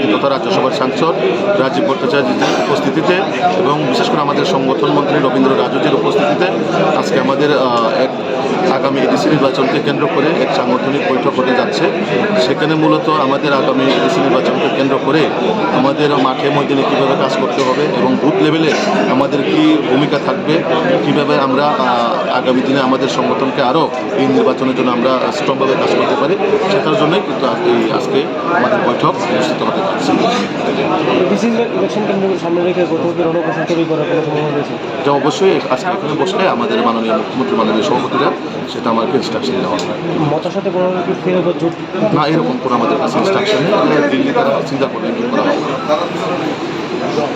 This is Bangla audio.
মন্ত্রী তথা রাজ্যসভার সাংসদ রাজীব ভট্টাচার্যের উপস্থিতিতে এবং বিশেষ করে আমাদের সংগঠন মন্ত্রী রবীন্দ্র রাজুজির উপস্থিতিতে আজকে আমাদের এক আগামী এডিসি নির্বাচনকে কেন্দ্র করে এক সাংগঠনিক বৈঠক হতে যাচ্ছে। সেখানে মূলত আমাদের আগামী এডিসি নির্বাচনকে কেন্দ্র করে আমাদের মাঠে ময়দানে কীভাবে কাজ করতে হবে এবং বুথ লেভেলে আমাদের কি ভূমিকা থাকবে, কীভাবে আমরা আগামী দিনে আমাদের সংগঠনকে আরও এই নির্বাচনের জন্য আমরা স্ট্রংভাবে কাজ করতে পারি, সেটার জন্যই কিন্তু আজকে আমাদের বৈঠক অনুষ্ঠিত হতে যাচ্ছে। ইলেকশন কেন্দ্রকে সামনে রেখে গতকাল রণকৌশল তৈরি করার কোনো সম্ভাবনা রয়েছে? যা অবশ্যই আজকে এখানে বসলে আমাদের মাননীয় মুখ্যমন্ত্রী মাননীয় সভাপতিরা সেটা আমাকে ইনস্ট্রাকশন দেওয়া হবে। মতার সাথে কোনো ফের জোট না, এরকম কোনো আমাদের কাছে ইনস্ট্রাকশন নেই। দিল্লি তারা চিন্তা করবে কী করা হবে।